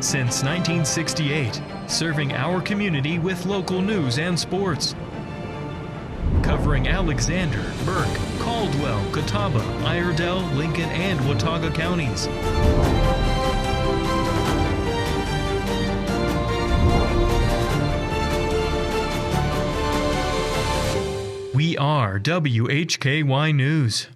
Since 1968, serving our community with local news and sports. Covering Alexander, Burke, Caldwell, Catawba, Iredell, Lincoln, and Watauga counties. We are WHKY News.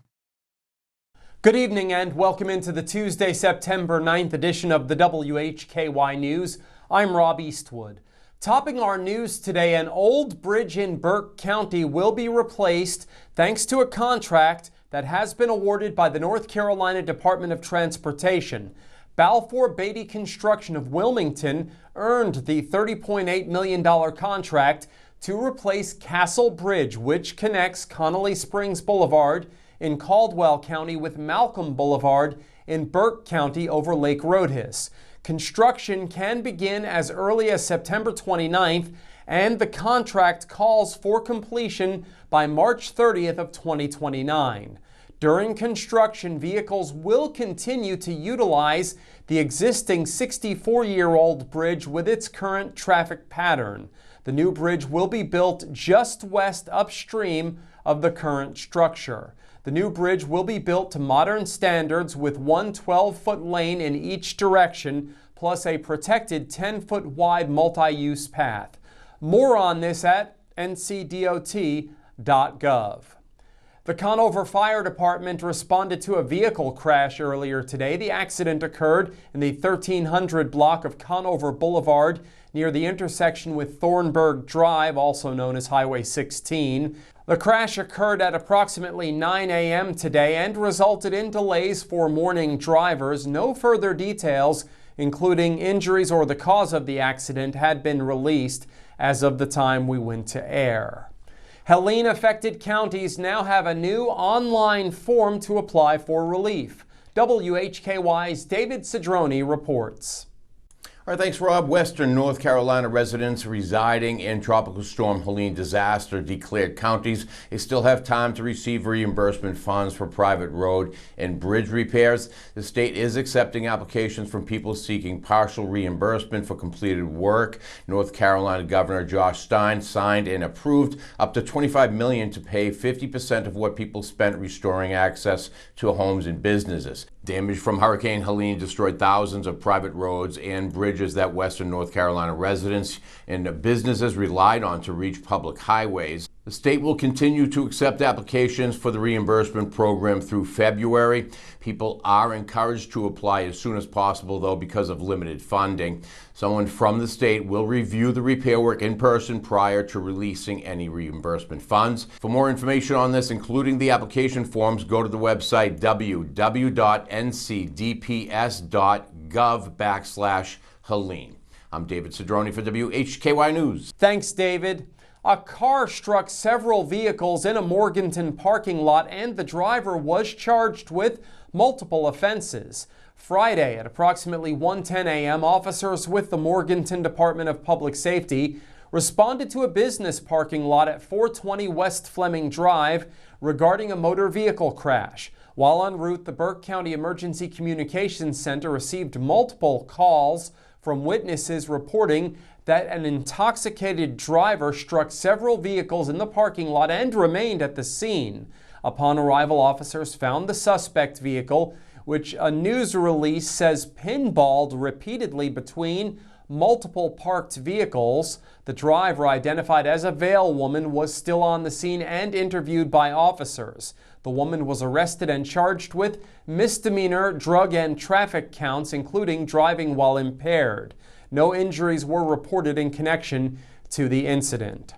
Good evening and welcome into the Tuesday, September 9th edition of the WHKY News. I'm Rob Eastwood. Topping our news today, an old bridge in Burke County will be replaced thanks to a contract that has been awarded by the North Carolina Department of Transportation. Balfour Beatty Construction of Wilmington earned the $30.8 million contract to replace Castle Bridge, which connects Connolly Springs Boulevard in Caldwell County with Malcolm Boulevard in Burke County over Lake Roadhis. Construction can begin as early as September 29th, and the contract calls for completion by March 30th of 2029. During construction, vehicles will continue to utilize the existing 64-year-old bridge with its current traffic pattern. The new bridge will be built just west upstream of the current structure. The new bridge will be built to modern standards with one 12-foot lane in each direction, plus a protected 10-foot wide multi-use path. More on this at ncdot.gov. The Conover Fire Department responded to a vehicle crash earlier today. The accident occurred in the 1300 block of Conover Boulevard near the intersection with Thornburg Drive, also known as Highway 16. The crash occurred at approximately 9 a.m. today and resulted in delays for morning drivers. No further details, including injuries or the cause of the accident, had been released as of the time we went to air. Helene-affected counties now have a new online form to apply for relief. WHKY's David Cedrone reports. All right, thanks, Rob. Western North Carolina residents residing in Tropical Storm Helene disaster-declared counties, they still have time to receive reimbursement funds for private road and bridge repairs. The state is accepting applications from people seeking partial reimbursement for completed work. North Carolina Governor Josh Stein signed and approved up to $25 million to pay 50% of what people spent restoring access to homes and businesses. Damage from Hurricane Helene destroyed thousands of private roads and bridges that Western North Carolina residents and businesses relied on to reach public highways. The state will continue to accept applications for the reimbursement program through February. People are encouraged to apply as soon as possible, though, because of limited funding. Someone from the state will review the repair work in person prior to releasing any reimbursement funds. For more information on this, including the application forms, go to the website www.ncdps.gov/Helene. I'm David Cedrone for WHKY News. Thanks, David. A car struck several vehicles in a Morganton parking lot, and the driver was charged with multiple offenses. Friday at approximately 1:10 a.m., officers with the Morganton Department of Public Safety responded to a business parking lot at 420 West Fleming Drive regarding a motor vehicle crash. While en route, the Burke County Emergency Communications Center received multiple calls from witnesses reporting that an intoxicated driver struck several vehicles in the parking lot and remained at the scene. Upon arrival, officers found the suspect vehicle, which a news release says pinballed repeatedly between multiple parked vehicles. The driver, identified as a Vail woman, was still on the scene and interviewed by officers. The woman was arrested and charged with misdemeanor drug and traffic counts, including driving while impaired. No injuries were reported in connection to the incident.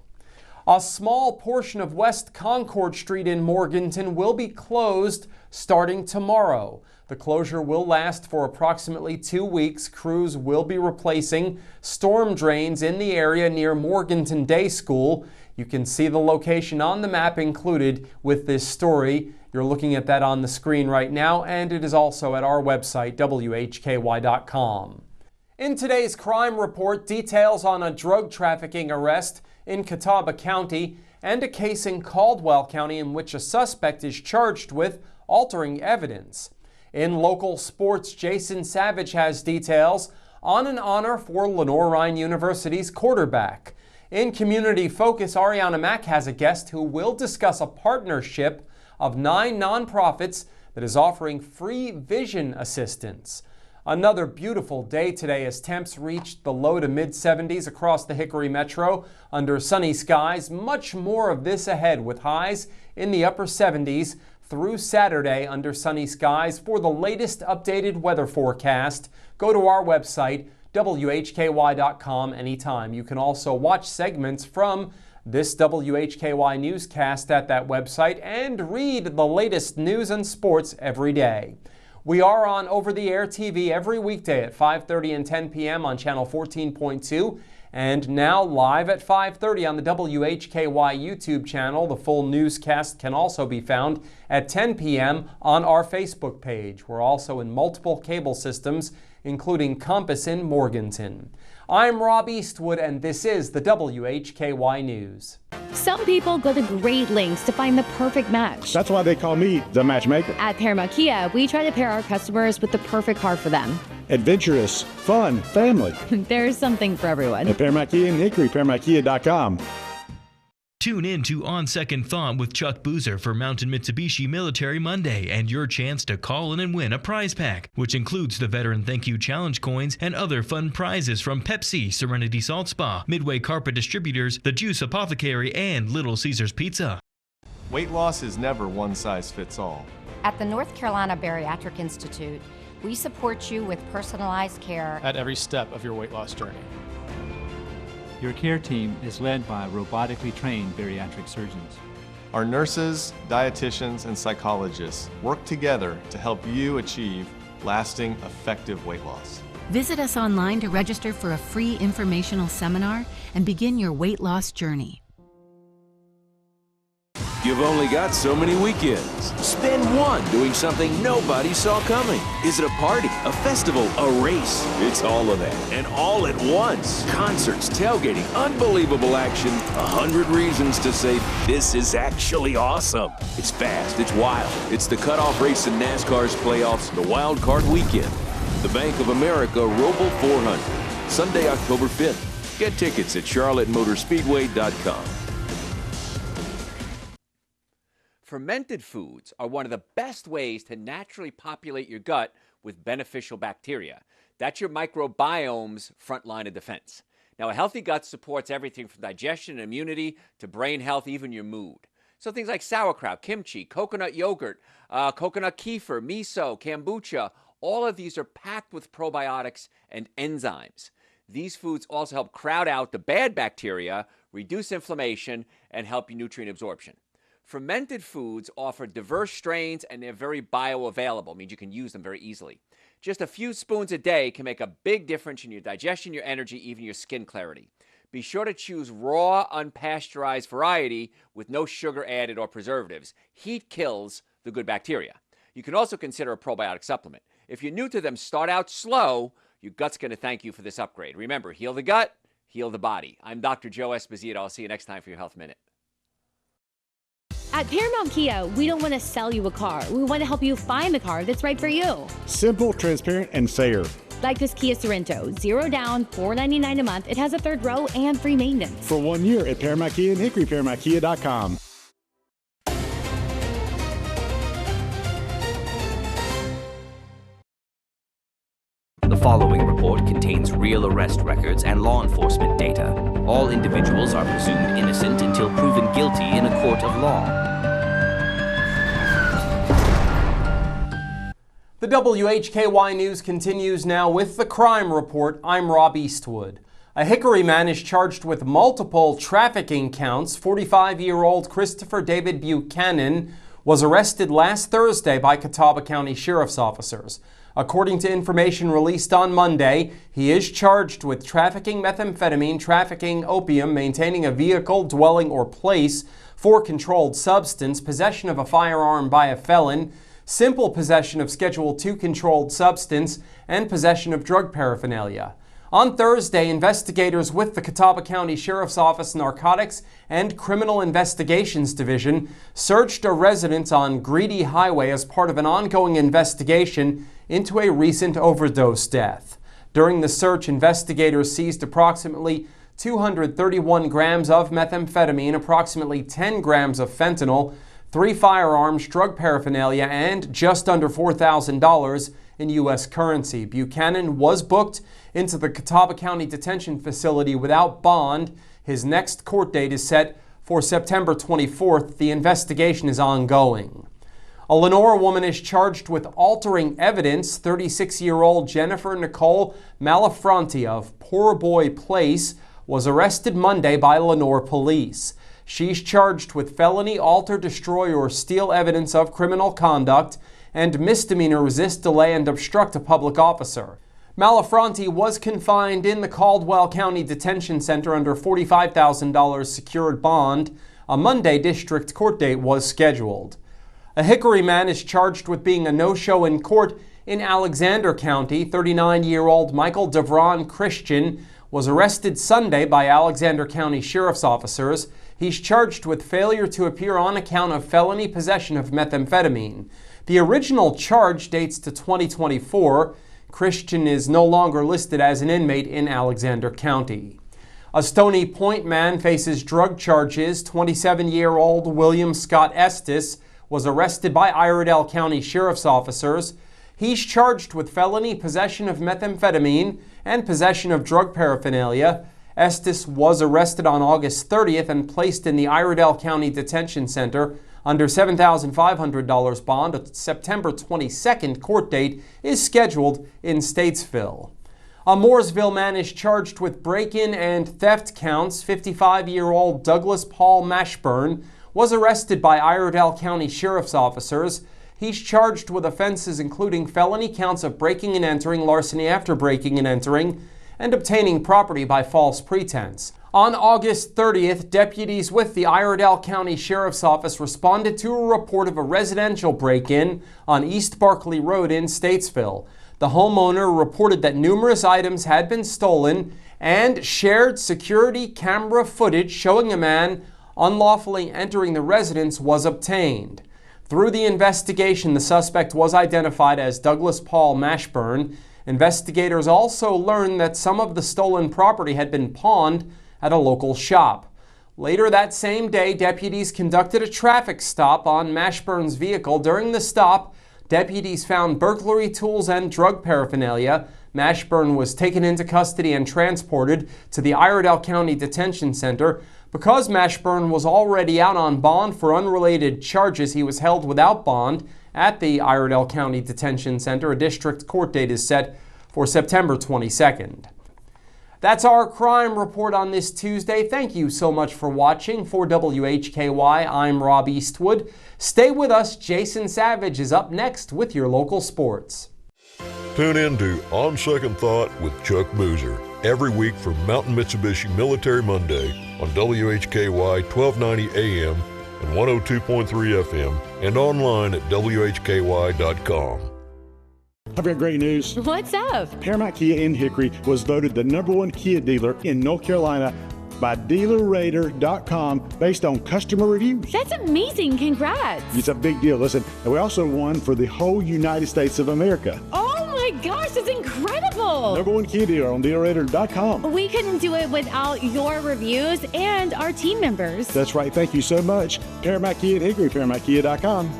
A small portion of West Concord Street in Morganton will be closed starting tomorrow. The closure will last for approximately 2 weeks. Crews will be replacing storm drains in the area near Morganton Day School. You can see the location on the map included with this story. You're looking at that on the screen right now, and it is also at our website, WHKY.com. In today's crime report, details on a drug trafficking arrest in Catawba County and a case in Caldwell County in which a suspect is charged with altering evidence. In local sports, Jason Savage has details on an honor for Lenoir-Rhyne University's quarterback. In Community Focus, Arianna Mack has a guest who will discuss a partnership of 9 nonprofits that is offering free vision assistance. Another beautiful day today as temps reached the low to mid-70s across the Hickory Metro under sunny skies. Much more of this ahead with highs in the upper 70s through Saturday under sunny skies. For the latest updated weather forecast, go to our website, WHKY.com, anytime. You can also watch segments from this WHKY newscast at that website and read the latest news and sports every day. We are on over-the-air TV every weekday at 5:30 and 10 p.m. on channel 14.2 and now live at 5:30 on the WHKY YouTube channel. The full newscast can also be found at 10 p.m. on our Facebook page. We're also in multiple cable systems, including Compass in Morganton. I'm Rob Eastwood, and this is the WHKY News. Some people go to great lengths to find the perfect match. That's why they call me the matchmaker. At Paramount Kia, we try to pair our customers with the perfect car for them. Adventurous, fun, family. There's something for everyone. At Paramount Kia in Hickory, ParamountKia.com. Tune in to On Second Thought with Chuck Boozer for Mountain Mitsubishi Military Monday and your chance to call in and win a prize pack, which includes the Veteran Thank You Challenge coins and other fun prizes from Pepsi, Serenity Salt Spa, Midway Carpet Distributors, The Juice Apothecary, and Little Caesars Pizza. Weight loss is never one size fits all. At the North Carolina Bariatric Institute, we support you with personalized care at every step of your weight loss journey. Your care team is led by robotically trained bariatric surgeons. Our nurses, dietitians, and psychologists work together to help you achieve lasting, effective weight loss. Visit us online to register for a free informational seminar and begin your weight loss journey. You've only got so many weekends. Spend one doing something nobody saw coming. Is it a party, a festival, a race? It's all of that, and all at once. Concerts, tailgating, unbelievable action, 100 reasons to say this is actually awesome. It's fast, it's wild. It's the cutoff race in NASCAR's playoffs, the Wild Card Weekend. The Bank of America Roval 400, Sunday, October 5th. Get tickets at charlottemotorspeedway.com. Fermented foods are one of the best ways to naturally populate your gut with beneficial bacteria. That's your microbiome's front line of defense. Now, a healthy gut supports everything from digestion and immunity to brain health, even your mood. So things like sauerkraut, kimchi, coconut yogurt, coconut kefir, miso, kombucha, all of these are packed with probiotics and enzymes. These foods also help crowd out the bad bacteria, reduce inflammation, and help your nutrient absorption. Fermented foods offer diverse strains and they're very bioavailable, means you can use them very easily. Just a few spoons a day can make a big difference in your digestion, your energy, even your skin clarity. Be sure to choose raw, unpasteurized variety with no sugar added or preservatives. Heat kills the good bacteria. You can also consider a probiotic supplement. If you're new to them, start out slow. Your gut's going to thank you for this upgrade. Remember, heal the gut, heal the body. I'm Dr. Joe Esposito. I'll see you next time for your Health Minute. At Paramount Kia, we don't want to sell you a car. We want to help you find the car that's right for you. Simple, transparent, and fair. Like this Kia Sorento, 0 down, $499 a month. It has a 3rd row and free maintenance. For 1 year at Paramount Kia in Hickory, ParamountKia.com. The following report contains real arrest records and law enforcement data. All individuals are presumed innocent until proven guilty in a court of law. The WHKY News continues now with the crime report. I'm Rob Eastwood. A Hickory man is charged with multiple trafficking counts. 45-year-old Christopher David Buchanan was arrested last Thursday by Catawba County Sheriff's officers. According to information released on Monday, he is charged with trafficking methamphetamine, trafficking opium, maintaining a vehicle, dwelling, or place for controlled substance, possession of a firearm by a felon, simple possession of Schedule II controlled substance, and possession of drug paraphernalia. On Thursday, investigators with the Catawba County Sheriff's Office Narcotics and Criminal Investigations Division searched a residence on Greedy Highway as part of an ongoing investigation into a recent overdose death. During the search, investigators seized approximately 231 grams of methamphetamine, approximately 10 grams of fentanyl, 3 firearms, drug paraphernalia, and just under $4,000 in U.S. currency. Buchanan was booked into the Catawba County detention facility without bond. His next court date is set for September 24th. The investigation is ongoing. A Lenoir woman is charged with altering evidence. 36-year-old Jennifer Nicole Malafronte of Poor Boy Place was arrested Monday by Lenoir police. She's charged with felony alter, destroy, or steal evidence of criminal conduct and misdemeanor resist, delay, and obstruct a public officer. Malafronte was confined in the Caldwell County Detention Center under $45,000 secured bond. A Monday district court date was scheduled. A Hickory man is charged with being a no-show in court in Alexander County. 39-year-old Michael DeVron Christian was arrested Sunday by Alexander County Sheriff's officers. He's charged with failure to appear on account of felony possession of methamphetamine. The original charge dates to 2024. Christian is no longer listed as an inmate in Alexander County. A Stony Point man faces drug charges. 27-year-old William Scott Estes was arrested by Iredell County Sheriff's officers. He's charged with felony possession of methamphetamine and possession of drug paraphernalia. Estes was arrested on August 30th and placed in the Iredell County Detention Center under $7,500 bond. A September 22nd court date is scheduled in Statesville. A Mooresville man is charged with break-in and theft counts. 55-year-old Douglas Paul Mashburn was arrested by Iredell County Sheriff's officers. He's charged with offenses including felony counts of breaking and entering, larceny after breaking and entering, and obtaining property by false pretense. On August 30th, deputies with the Iredell County Sheriff's Office responded to a report of a residential break-in on East Barkley Road in Statesville. The homeowner reported that numerous items had been stolen and shared security camera footage showing a man unlawfully entering the residence was obtained. Through the investigation, the suspect was identified as Douglas Paul Mashburn. Investigators also learned that some of the stolen property had been pawned at a local shop. Later that same day, deputies conducted a traffic stop on Mashburn's vehicle. During the stop, deputies found burglary tools and drug paraphernalia. Mashburn was taken into custody and transported to the Iredell County Detention Center. Because Mashburn was already out on bond for unrelated charges, he was held without bond at the Iredell County Detention Center. A district court date is set for September 22nd. That's our crime report on this Tuesday. Thank you so much for watching. For WHKY, I'm Rob Eastwood. Stay with us. Jason Savage is up next with your local sports. Tune in to On Second Thought with Chuck Boozer every week from Mountain Mitsubishi Military Monday on WHKY 1290 AM and 102.3 FM and online at WHKY.com. I've got great news. What's up? Paramount Kia in Hickory was voted the #1 Kia dealer in North Carolina by DealerRater.com based on customer reviews. That's amazing. Congrats. It's a big deal. Listen, and we also won for the whole United States of America. Oh my gosh, that's incredible. #1 Kia dealer on DealerRater.com. We couldn't do it without your reviews and our team members. That's right. Thank you so much. Paramount Kia in Hickory, ParamountKia.com.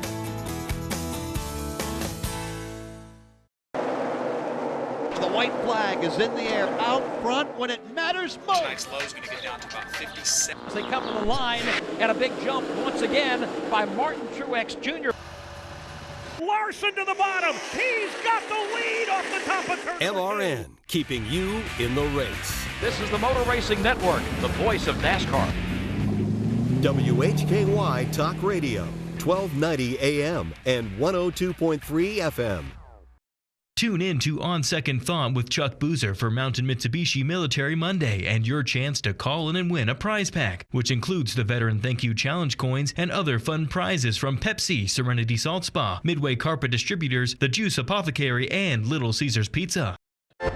Is in the air out front when it matters most. Tonight's low is going to get down to about 57. As they come to the line, and a big jump once again by Martin Truex Jr. Larson to the bottom. He's got the lead off the top of turn. LRN, keeping you in the race. This is the Motor Racing Network, the voice of NASCAR. WHKY Talk Radio, 1290 AM and 102.3 FM. Tune in to On Second Thought with Chuck Boozer for Mountain Mitsubishi Military Monday and your chance to call in and win a prize pack, which includes the Veteran Thank You Challenge coins and other fun prizes from Pepsi, Serenity Salt Spa, Midway Carpet Distributors, The Juice Apothecary, and Little Caesars Pizza.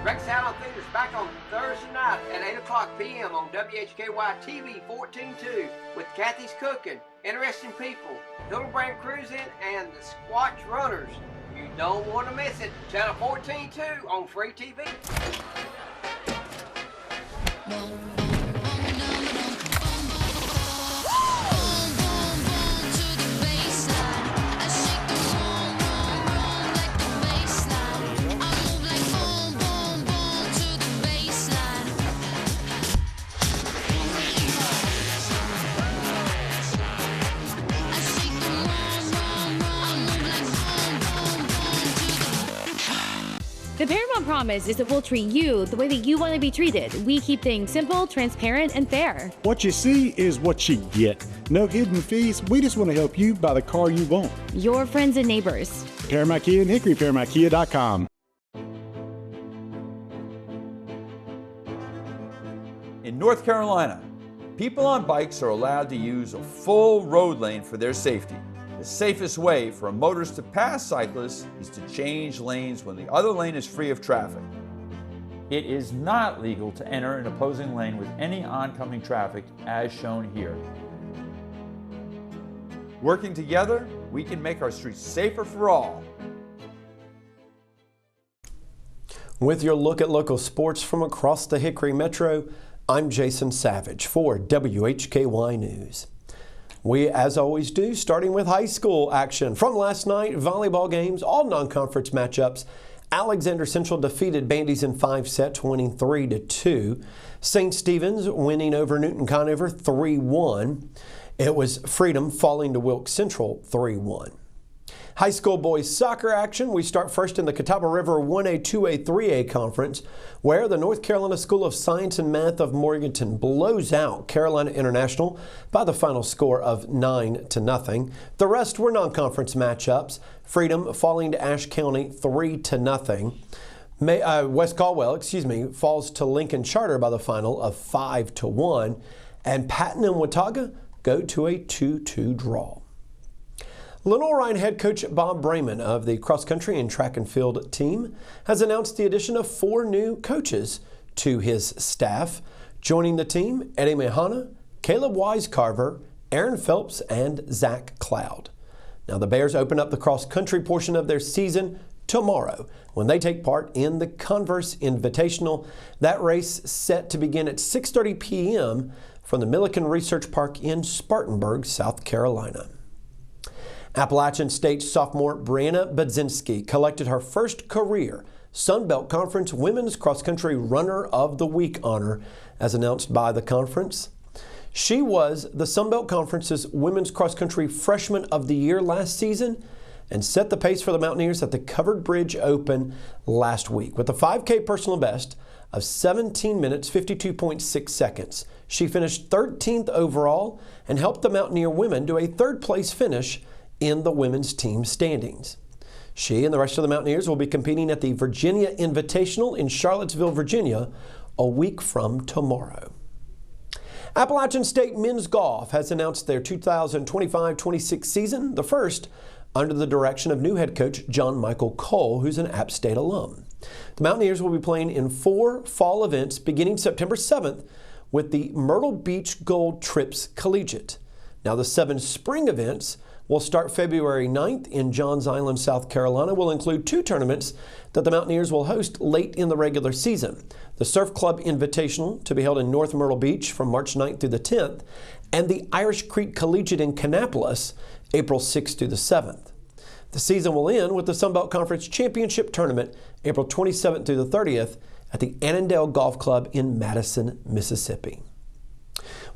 Rex Allen Theater's back on Thursday. Thursday night at 8 o'clock p.m. on WHKY TV 14-2 with Kathy's Cooking, Interesting People, Hildebrand Cruising, and the Squatch Runners. You don't want to miss it. Channel 14-2 on Free TV. The Paramount promise is that we'll treat you the way that you want to be treated. We keep things simple, transparent, and fair. What you see is what you get. No hidden fees. We just want to help you buy the car you want. Your friends and neighbors. Paramount Kia in Hickory, ParamountKia.com. In North Carolina, people on bikes are allowed to use a full road lane for their safety. The safest way for a motorist to pass cyclists is to change lanes when the other lane is free of traffic. It is not legal to enter an opposing lane with any oncoming traffic, as shown here. Working together, we can make our streets safer for all. With your look at local sports from across the Hickory Metro, I'm Jason Savage for WHKY News. We, as always do, starting with high school action. From last night, volleyball games, all non-conference matchups. Alexander Central defeated Bandy's in 5 sets, winning 3-2. St. Stephen's winning over Newton Conover 3-1. It was Freedom falling to Wilkes Central 3-1. High school boys soccer action. We start first in the Catawba River 1A, 2A, 3A conference, where the North Carolina School of Science and Math of Morganton blows out Carolina International by the final score of 9-0. The rest were non-conference matchups. Freedom falling to Ashe County 3-0. West Caldwell, falls to Lincoln Charter by the final of 5-1. And Patton and Watauga go to a 2-2 draw. Lenoir-Rhyne head coach Bob Brayman of the cross-country and track and field team has announced the addition of 4 new coaches to his staff. Joining the team, Eddie Mahana, Caleb Wisecarver, Aaron Phelps, and Zach Cloud. Now the Bears open up the cross-country portion of their season tomorrow when they take part in the Converse Invitational. That race set to begin at 6:30 p.m. from the Milliken Research Park in Spartanburg, South Carolina. Appalachian State sophomore Brianna Budzinski collected her first career Sun Belt Conference Women's Cross Country Runner of the Week honor, as announced by the conference. She was the Sun Belt Conference's Women's Cross Country Freshman of the Year last season and set the pace for the Mountaineers at the Covered Bridge Open last week with a 5K personal best of 17 minutes, 52.6 seconds. She finished 13th overall and helped the Mountaineer women to a third-place finish in the women's team standings. She and the rest of the Mountaineers will be competing at the Virginia Invitational in Charlottesville, Virginia, a week from tomorrow. Appalachian State men's golf has announced their 2025-26 season, the first under the direction of new head coach John Michael Cole, who's an App State alum. The Mountaineers will be playing in 4 fall events beginning September 7th with the Myrtle Beach Gold Trips Collegiate. Now the 7 spring events will start February 9th in Johns Island, South Carolina. Will include 2 tournaments that the Mountaineers will host late in the regular season. The Surf Club Invitational, to be held in North Myrtle Beach from March 9th through the 10th, and the Irish Creek Collegiate in Kannapolis, April 6th through the 7th. The season will end with the Sunbelt Conference Championship Tournament, April 27th through the 30th, at the Annandale Golf Club in Madison, Mississippi.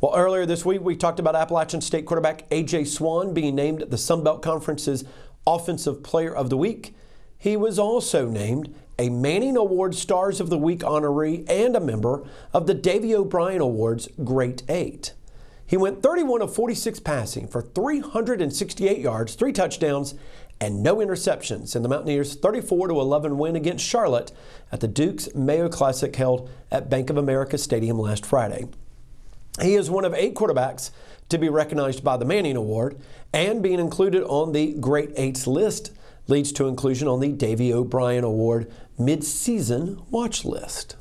Well, earlier this week, we talked about Appalachian State quarterback A.J. Swan being named the Sun Belt Conference's Offensive Player of the Week. He was also named a Manning Award Stars of the Week honoree and a member of the Davy O'Brien Awards Great 8. He went 31 of 46 passing for 368 yards, 3 touchdowns, and no interceptions in the Mountaineers' 34-11 win against Charlotte at the Duke's Mayo Classic held at Bank of America Stadium last Friday. He is one of 8 quarterbacks to be recognized by the Manning Award, and being included on the Great Eights list leads to inclusion on the Davy O'Brien Award mid-season watch list.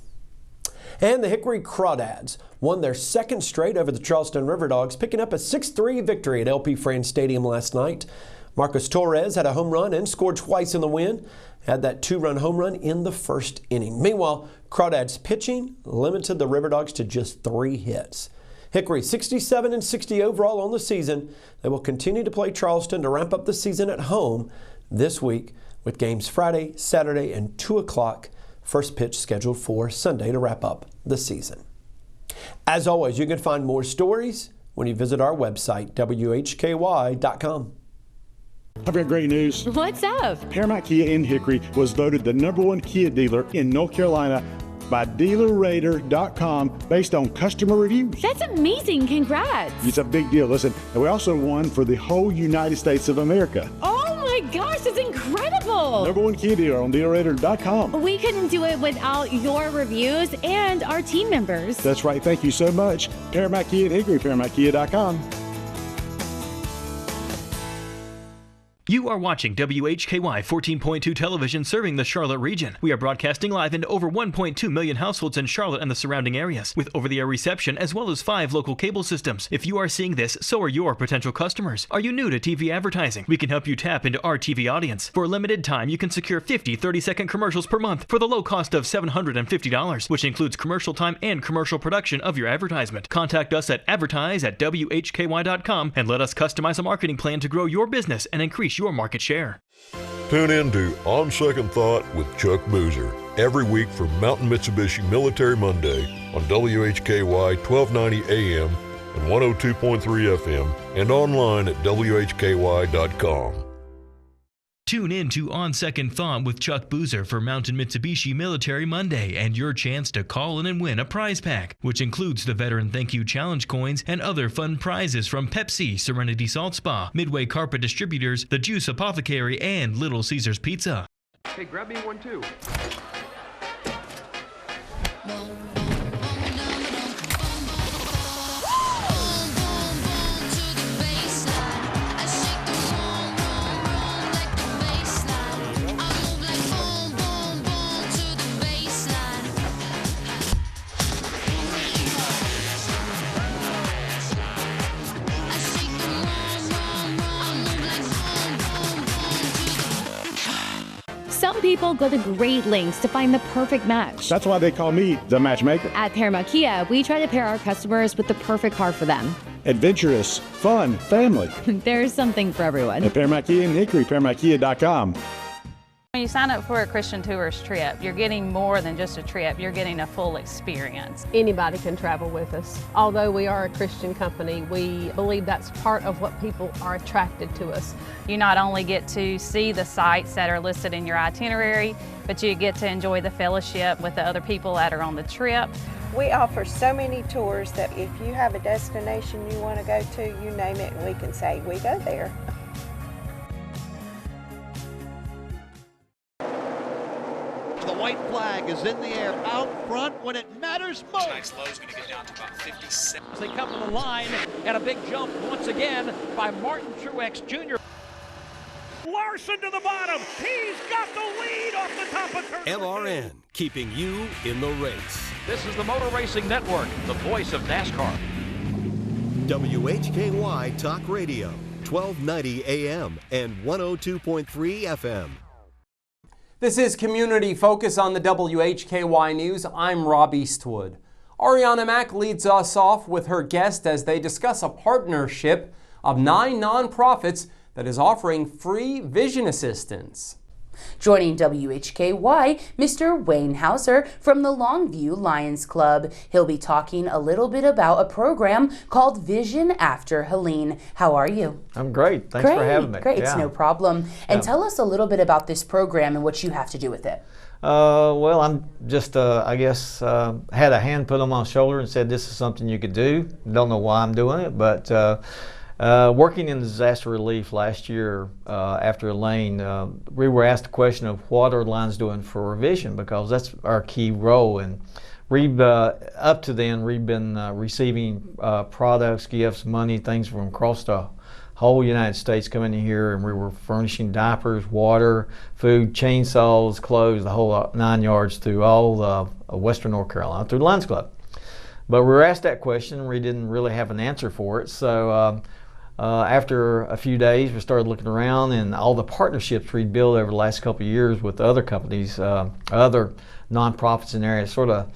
And the Hickory Crawdads won their second straight over the Charleston River Dogs, picking up a 6-3 victory at LP France Stadium last night. Marcus Torres had a home run and scored twice in the win. Had that 2-run home run in the first inning. Meanwhile, Crawdads pitching limited the River Dogs to just 3 hits. Hickory 67-60 overall on the season. They will continue to play Charleston to ramp up the season at home this week with games Friday, Saturday, and 2 o'clock. First pitch scheduled for Sunday to wrap up the season. As always, you can find more stories when you visit our website, WHKY.com. I've got great news. What's up? Paramount Kia in Hickory was voted the #1 Kia dealer in North Carolina by DealerRater.com based on customer reviews. That's amazing. Congrats. It's a big deal. Listen, and we also won for the whole United States of America. Oh my gosh, that's incredible. #1 Kia dealer on DealerRater.com. We couldn't do it without your reviews and our team members. That's right. Thank you so much. Paramount Kia in Hickory, ParamountKia.com. You are watching WHKY 14.2 television serving the Charlotte region. We are broadcasting live into over 1.2 million households in Charlotte and the surrounding areas, with over-the-air reception as well as 5 local cable systems. If you are seeing this, so are your potential customers. Are you new to TV advertising? We can help you tap into our TV audience. For a limited time, you can secure 50 30-second commercials per month for the low cost of $750, which includes commercial time and commercial production of your advertisement. Contact us at advertise@WHKY.com and let us customize a marketing plan to grow your business and increase your market share. Tune in to On Second Thought with Chuck Boozer every week from Mountain Mitsubishi Military Monday on WHKY 1290 AM and 102.3 FM and online at WHKY.com. Tune in to On Second Thought with Chuck Boozer for Mountain Mitsubishi Military Monday and your chance to call in and win a prize pack, which includes the Veteran Thank You Challenge coins and other fun prizes from Pepsi, Serenity Salt Spa, Midway Carpet Distributors, The Juice Apothecary, and Little Caesars Pizza. Hey, grab me one too. Some people go to great lengths to find the perfect match. That's why they call me the matchmaker. At Paramount Kia, we try to pair our customers with the perfect car for them. Adventurous, fun, family. There's something for everyone. At Paramount Kia in Hickory, ParamountKia.com. When you sign up for a Christian Tours trip, you're getting more than just a trip, you're getting a full experience. Anybody can travel with us. Although we are a Christian company, we believe that's part of what people are attracted to us. You not only get to see the sites that are listed in your itinerary, but you get to enjoy the fellowship with the other people that are on the trip. We offer so many tours that if you have a destination you want to go to, you name it and we can say, we go there. The white flag is in the air out front when it matters most. Tonight's low is going to get down to about 57. As they come to the line, and a big jump once again by Martin Truex Jr. Larson to the bottom. He's got the lead off the top of turn. LRN, keeping you in the race. This is the Motor Racing Network, the voice of NASCAR. WHKY Talk Radio, 1290 AM and 102.3 FM. This is Community Focus on the WHKY News. I'm Rob Eastwood. Arianna Mack leads us off with her guest as they discuss a partnership of 9 nonprofits that is offering free vision assistance. Joining WHKY, Mr. Wayne Hauser from the Longview Lions Club. He'll be talking a little bit about a program called Vision After Helene. How are you? I'm great. Thanks for having me. Great, no problem. And tell us a little bit about this program and what you have to do with it. Well, I'm just, I guess, had a hand put on my shoulder and said this is something you could do. Don't know why I'm doing it, but working in disaster relief last year after Helene, we were asked the question of what are Lions doing for vision, because that's our key role. And we've, up to then, we've been receiving products, gifts, money, things from across the whole United States coming in here, and we were furnishing diapers, water, food, chainsaws, clothes, the whole 9 yards through all Western North Carolina through the Lions Club. But we were asked that question, and we didn't really have an answer for it. So after a few days, we started looking around, and all the partnerships we'd built over the last couple of years with other companies, other nonprofits in the area, sort of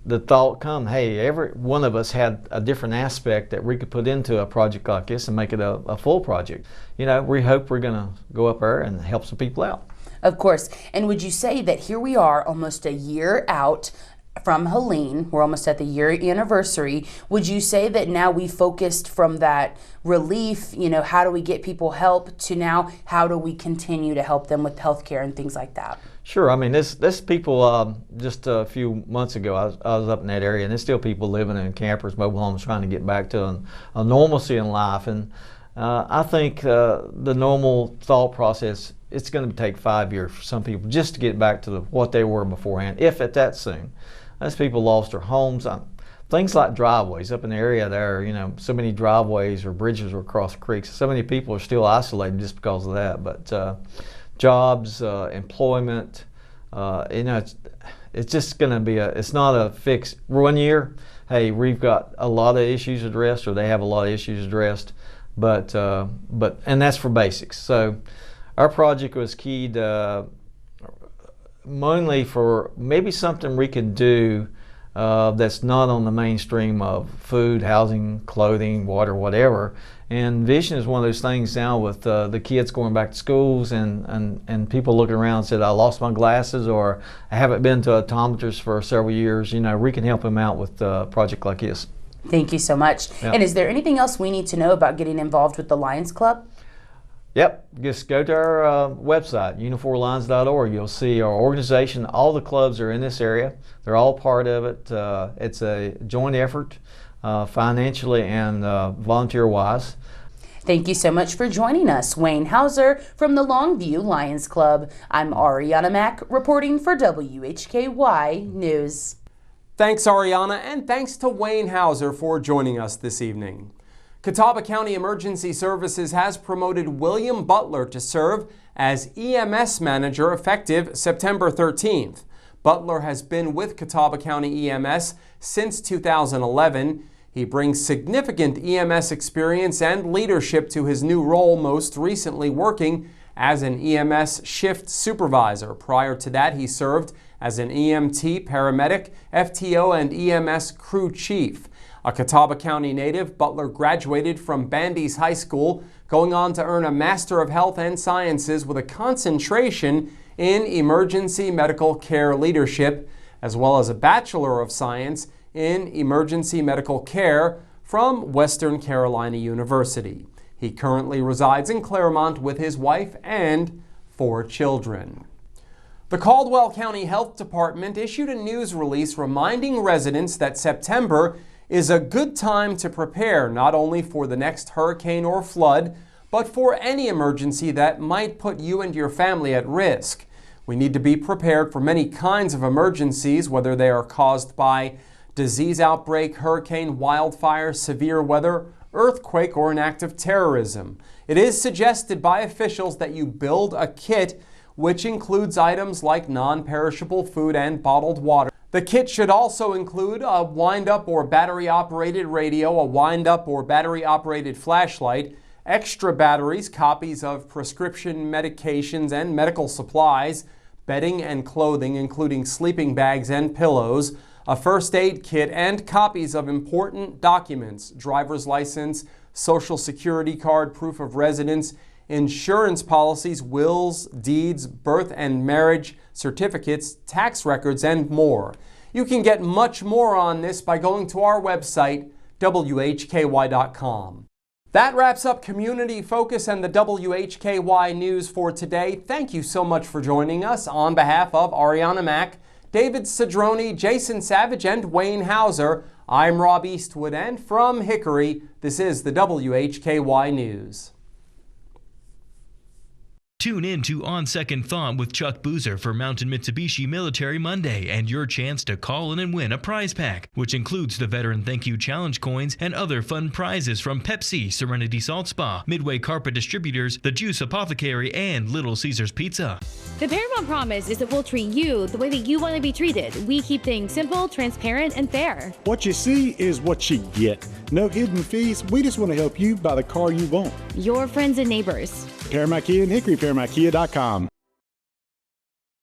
the thought come, hey, every one of us had a different aspect that we could put into a project like this and make it a full project. You know, we hope we're going to go up there and help some people out. Of course. And would you say that here we are almost a year out from Helene, we're almost at the year anniversary. Would you say that now we focused from that relief, you know, how do we get people help, to now how do we continue to help them with healthcare and things like that? Sure. I mean, this people, just a few months ago, I was up in that area, and there's still people living in campers, mobile homes, trying to get back to a normalcy in life. And I think the normal thought process, it's going to take 5 years for some people just to get back to what they were beforehand, if at that soon. As people lost their homes, things like driveways up in the area there, you know, so many driveways or bridges were across creeks. So many people are still isolated just because of that. But jobs, employment, you know, it's just going to be it's not a fix. 1 year, hey, we've got a lot of issues addressed, or they have a lot of issues addressed, but and that's for basics. So our project was keyed mainly for maybe something we could do that's not on the mainstream of food, housing, clothing, water, whatever. And vision is one of those things now with the kids going back to schools and people looking around and said, I lost my glasses, or I haven't been to optometrists for several years. You know, we can help them out with a project like this. Thank you so much. Yep. And is there anything else we need to know about getting involved with the Lions Club? Yep, just go to our website, uniforlions.org. You'll see our organization. All the clubs are in this area. They're all part of it. It's a joint effort, financially and volunteer-wise. Thank you so much for joining us, Wayne Hauser from the Longview Lions Club. I'm Arianna Mack reporting for WHKY News. Thanks, Arianna, and thanks to Wayne Hauser for joining us this evening. Catawba County Emergency Services has promoted William Butler to serve as EMS manager effective September 13th. Butler has been with Catawba County EMS since 2011. He brings significant EMS experience and leadership to his new role, most recently working as an EMS shift supervisor. Prior to that, he served as an EMT, paramedic, FTO, and EMS crew chief. A Catawba County native, Butler graduated from Bandy's High School, going on to earn a Master of Health and Sciences with a concentration in emergency medical care leadership, as well as a Bachelor of Science in Emergency Medical Care from Western Carolina University. He currently resides in Claremont with his wife and 4 children. The Caldwell County Health Department issued a news release reminding residents that September is a good time to prepare not only for the next hurricane or flood, but for any emergency that might put you and your family at risk. We need to be prepared for many kinds of emergencies, whether they are caused by disease outbreak, hurricane, wildfire, severe weather, earthquake, or an act of terrorism. It is suggested by officials that you build a kit which includes items like non-perishable food and bottled water. The kit should also include a wind-up or battery-operated radio, a wind-up or battery-operated flashlight, extra batteries, copies of prescription medications and medical supplies, bedding and clothing, including sleeping bags and pillows, a first aid kit, and copies of important documents, driver's license, social security card, proof of residence, insurance policies, wills, deeds, birth and marriage certificates, tax records, and more. You can get much more on this by going to our website, WHKY.com. That wraps up Community Focus and the WHKY News for today. Thank you so much for joining us. On behalf of Arianna Mack, David Cedrone, Jason Savage, and Wayne Hauser, I'm Rob Eastwood, and from Hickory, this is the WHKY News. Tune in to On Second Thought with Chuck Boozer for Mountain Mitsubishi Military Monday and your chance to call in and win a prize pack, which includes the Veteran Thank You Challenge coins and other fun prizes from Pepsi, Serenity Salt Spa, Midway Carpet Distributors, The Juice Apothecary, and Little Caesars Pizza. The Paramount Promise is that we'll treat you the way that you want to be treated. We keep things simple, transparent, and fair. What you see is what you get. No hidden fees. We just want to help you buy the car you want. Your friends and neighbors. Paramount Kia in Hickory, ParamountKia.com.